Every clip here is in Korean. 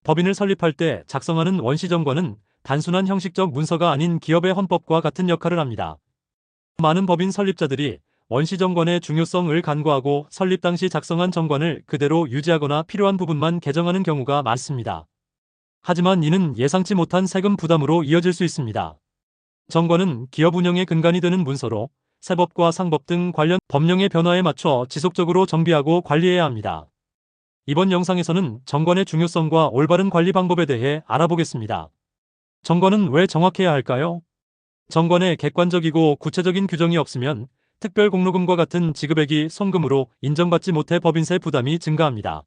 법인을 설립할 때 작성하는 원시정권은 단순한 형식적 문서가 아닌 기업의 헌법과 같은 역할을 합니다. 많은 법인 설립자들이 원시정권의 중요성을 간과하고 설립 당시 작성한 정권을 그대로 유지하거나 필요한 부분만 개정하는 경우가 많습니다. 하지만 이는 예상치 못한 세금 부담으로 이어질 수 있습니다. 정권은 기업 운영의 근간이 되는 문서로 세법과 상법 등 관련 법령의 변화에 맞춰 지속적으로 정비하고 관리해야 합니다. 이번 영상에서는 정권의 중요성과 올바른 관리 방법에 대해 알아보겠습니다. 정권은 왜 정확해야 할까요? 정권에 객관적이고 구체적인 규정이 없으면 특별공로금과 같은 지급액이 송금으로 인정받지 못해 법인세 부담이 증가합니다.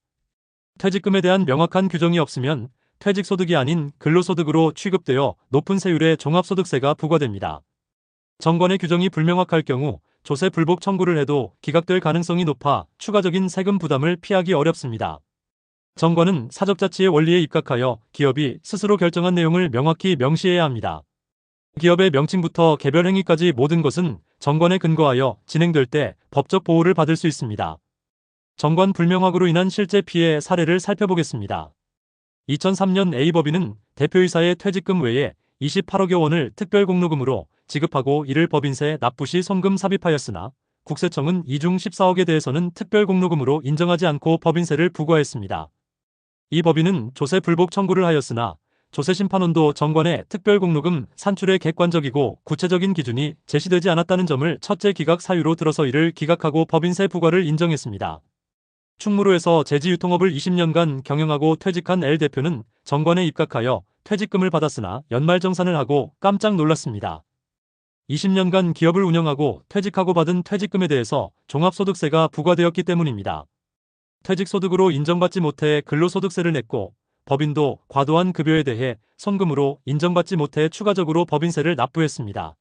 퇴직금에 대한 명확한 규정이 없으면 퇴직소득이 아닌 근로소득으로 취급되어 높은 세율의 종합소득세가 부과됩니다. 정권의 규정이 불명확할 경우 조세 불복 청구를 해도 기각될 가능성이 높아 추가적인 세금 부담을 피하기 어렵습니다. 정권은 사적자치의 원리에 입각하여 기업이 스스로 결정한 내용을 명확히 명시해야 합니다. 기업의 명칭부터 개별 행위까지 모든 것은 정권에 근거하여 진행될 때 법적 보호를 받을 수 있습니다. 정권 불명확으로 인한 실제 피해 사례를 살펴보겠습니다. 2003년 A법인은 대표이사의 퇴직금 외에 28억여 원을 특별공로금으로 지급하고 이를 법인세 납부 시 송금 삽입하였으나 국세청은 이 중 14억에 대해서는 특별공로금으로 인정하지 않고 법인세를 부과했습니다. 이 법인은 조세 불복 청구를 하였으나 조세심판원도 정권의 특별공로금 산출에 객관적이고 구체적인 기준이 제시되지 않았다는 점을 첫째 기각 사유로 들어서 이를 기각하고 법인세 부과를 인정했습니다. 충무로에서 제지유통업을 20년간 경영하고 퇴직한 L 대표는 정권에 입각하여 퇴직금을 받았으나 연말정산을 하고 깜짝 놀랐습니다. 20년간 기업을 운영하고 퇴직하고 받은 퇴직금에 대해서 종합소득세가 부과되었기 때문입니다. 퇴직소득으로 인정받지 못해 근로소득세를 냈고 법인도 과도한 급여에 대해 송금으로 인정받지 못해 추가적으로 법인세를 납부했습니다.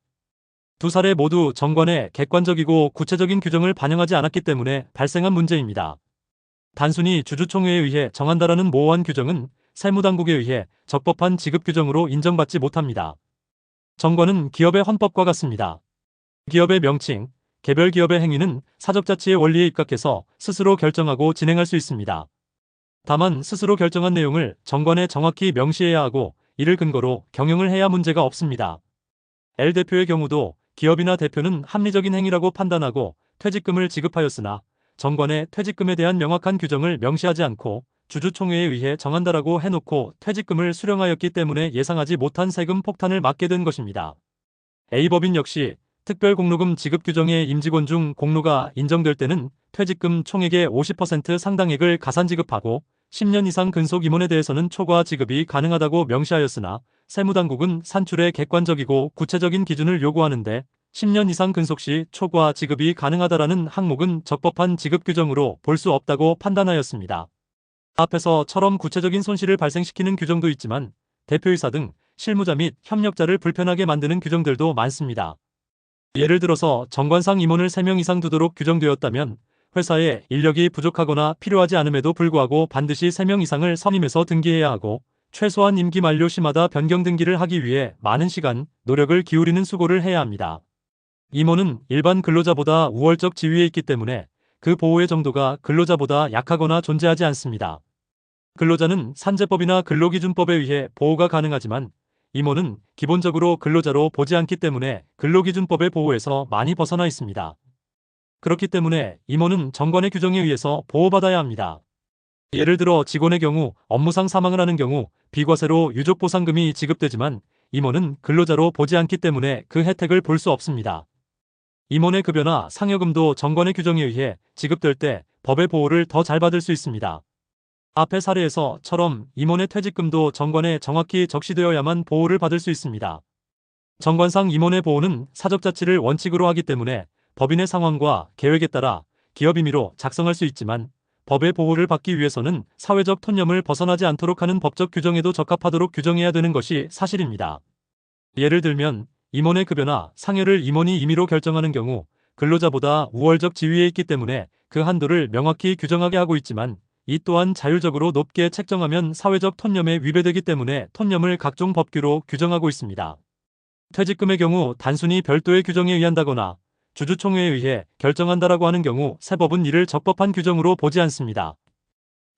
두 사례 모두 정권의 객관적이고 구체적인 규정을 반영하지 않았기 때문에 발생한 문제입니다. 단순히 주주총회에 의해 정한다라는 모호한 규정은 세무당국에 의해 적법한 지급 규정으로 인정받지 못합니다. 정권은 기업의 헌법과 같습니다. 기업의 명칭, 개별 기업의 행위는 사적자치의 원리에 입각해서 스스로 결정하고 진행할 수 있습니다. 다만 스스로 결정한 내용을 정권에 정확히 명시해야 하고 이를 근거로 경영을 해야 문제가 없습니다. L 대표의 경우도 기업이나 대표는 합리적인 행위라고 판단하고 퇴직금을 지급하였으나 정권의 퇴직금에 대한 명확한 규정을 명시하지 않고 주주총회에 의해 정한다라고 해놓고 퇴직금을 수령하였기 때문에 예상하지 못한 세금 폭탄을 맞게 된 것입니다. A법인 역시 특별공로금 지급 규정에 임직원 중 공로가 인정될 때는 퇴직금 총액의 50% 상당액을 가산 지급하고 10년 이상 근속 임원에 대해서는 초과 지급이 가능하다고 명시하였으나 세무당국은 산출에 객관적이고 구체적인 기준을 요구하는데 10년 이상 근속 시 초과 지급이 가능하다라는 항목은 적법한 지급 규정으로 볼 수 없다고 판단하였습니다. 앞에서처럼 구체적인 손실을 발생시키는 규정도 있지만 대표이사 등 실무자 및 협력자를 불편하게 만드는 규정들도 많습니다. 예를 들어서 정관상 임원을 3명 이상 두도록 규정되었다면 회사에 인력이 부족하거나 필요하지 않음에도 불구하고 반드시 3명 이상을 선임해서 등기해야 하고 최소한 임기 만료 시마다 변경 등기를 하기 위해 많은 시간, 노력을 기울이는 수고를 해야 합니다. 임원은 일반 근로자보다 우월적 지위에 있기 때문에 그 보호의 정도가 근로자보다 약하거나 존재하지 않습니다. 근로자는 산재법이나 근로기준법에 의해 보호가 가능하지만 임원은 기본적으로 근로자로 보지 않기 때문에 근로기준법의 보호에서 많이 벗어나 있습니다. 그렇기 때문에 임원은 정권의 규정에 의해서 보호받아야 합니다. 예를 들어 직원의 경우 업무상 사망을 하는 경우 비과세로 유족보상금이 지급되지만 임원은 근로자로 보지 않기 때문에 그 혜택을 볼 수 없습니다. 임원의 급여나 상여금도 정권의 규정에 의해 지급될 때 법의 보호를 더 잘 받을 수 있습니다. 앞의 사례에서처럼 임원의 퇴직금도 정권에 정확히 적시되어야만 보호를 받을 수 있습니다. 정권상 임원의 보호는 사적자치를 원칙으로 하기 때문에 법인의 상황과 계획에 따라 기업 임의로 작성할 수 있지만 법의 보호를 받기 위해서는 사회적 통념을 벗어나지 않도록 하는 법적 규정에도 적합하도록 규정해야 되는 것이 사실입니다. 예를 들면 임원의 급여나 상여를 임원이 임의로 결정하는 경우 근로자보다 우월적 지위에 있기 때문에 그 한도를 명확히 규정하게 하고 있지만 이 또한 자율적으로 높게 책정하면 사회적 통념에 위배되기 때문에 통념을 각종 법규로 규정하고 있습니다. 퇴직금의 경우 단순히 별도의 규정에 의한다거나 주주총회에 의해 결정한다라고 하는 경우 세법은 이를 적법한 규정으로 보지 않습니다.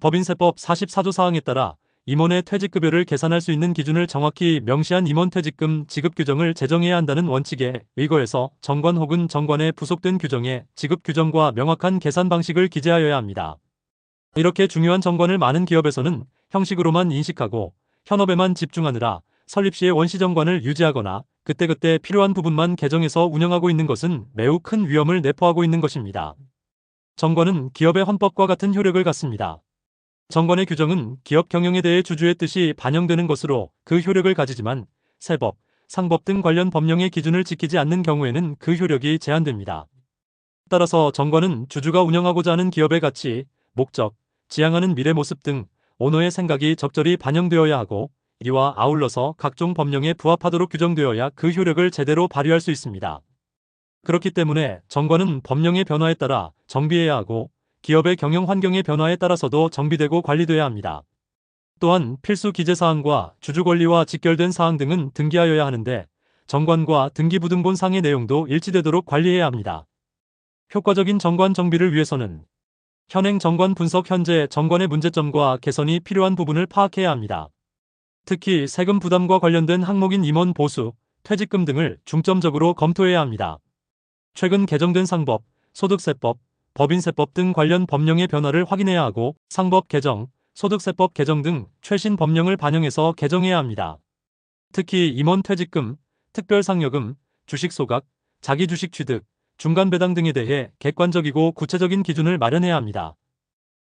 법인세법 44조 사항에 따라 임원의 퇴직급여를 계산할 수 있는 기준을 정확히 명시한 임원퇴직금 지급 규정을 제정해야 한다는 원칙에 의거해서 정관 혹은 정관에 부속된 규정에 지급 규정과 명확한 계산 방식을 기재하여야 합니다. 이렇게 중요한 정관을 많은 기업에서는 형식으로만 인식하고 현업에만 집중하느라 설립 시에 원시정관을 유지하거나 그때그때 필요한 부분만 개정해서 운영하고 있는 것은 매우 큰 위험을 내포하고 있는 것입니다. 정관은 기업의 헌법과 같은 효력을 갖습니다. 정관의 규정은 기업 경영에 대해 주주의 뜻이 반영되는 것으로 그 효력을 가지지만 세법, 상법 등 관련 법령의 기준을 지키지 않는 경우에는 그 효력이 제한됩니다. 따라서 정관은 주주가 운영하고자 하는 기업의 가치, 목적, 지향하는 미래 모습 등 오너의 생각이 적절히 반영되어야 하고 이와 아울러서 각종 법령에 부합하도록 규정되어야 그 효력을 제대로 발휘할 수 있습니다. 그렇기 때문에 정관은 법령의 변화에 따라 정비해야 하고 기업의 경영 환경의 변화에 따라서도 정비되고 관리돼야 합니다. 또한 필수 기재사항과 주주 권리와 직결된 사항 등은 등기하여야 하는데 정관과 등기부등본상의 내용도 일치되도록 관리해야 합니다. 효과적인 정관 정비를 위해서는 현행 정관 분석 현재 정관의 문제점과 개선이 필요한 부분을 파악해야 합니다. 특히 세금 부담과 관련된 항목인 임원 보수, 퇴직금 등을 중점적으로 검토해야 합니다. 최근 개정된 상법, 소득세법, 법인세법 등 관련 법령의 변화를 확인해야 하고 상법 개정, 소득세법 개정 등 최신 법령을 반영해서 개정해야 합니다. 특히 임원 퇴직금, 특별상여금, 주식소각, 자기주식 취득, 중간배당 등에 대해 객관적이고 구체적인 기준을 마련해야 합니다.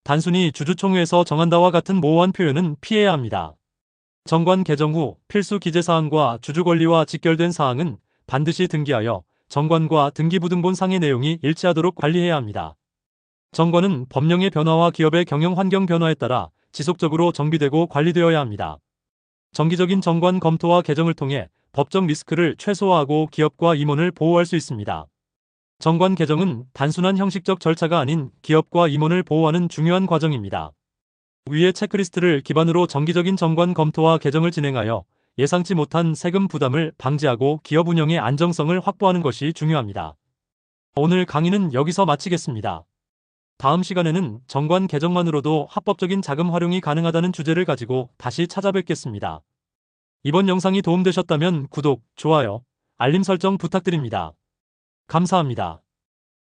단순히 주주총회에서 정한다와 같은 모호한 표현은 피해야 합니다. 정관 개정 후 필수 기재사항과 주주권리와 직결된 사항은 반드시 등기하여 정관과 등기부등본상의 내용이 일치하도록 관리해야 합니다. 정관은 법령의 변화와 기업의 경영 환경 변화에 따라 지속적으로 정비되고 관리되어야 합니다. 정기적인 정관 검토와 개정을 통해 법적 리스크를 최소화하고 기업과 임원을 보호할 수 있습니다. 정관 개정은 단순한 형식적 절차가 아닌 기업과 임원을 보호하는 중요한 과정입니다. 위의 체크리스트를 기반으로 정기적인 정관 검토와 개정을 진행하여 예상치 못한 세금 부담을 방지하고 기업 운영의 안정성을 확보하는 것이 중요합니다. 오늘 강의는 여기서 마치겠습니다. 다음 시간에는 정관 개정만으로도 합법적인 자금 활용이 가능하다는 주제를 가지고 다시 찾아뵙겠습니다. 이번 영상이 도움되셨다면 구독, 좋아요, 알림 설정 부탁드립니다. 감사합니다.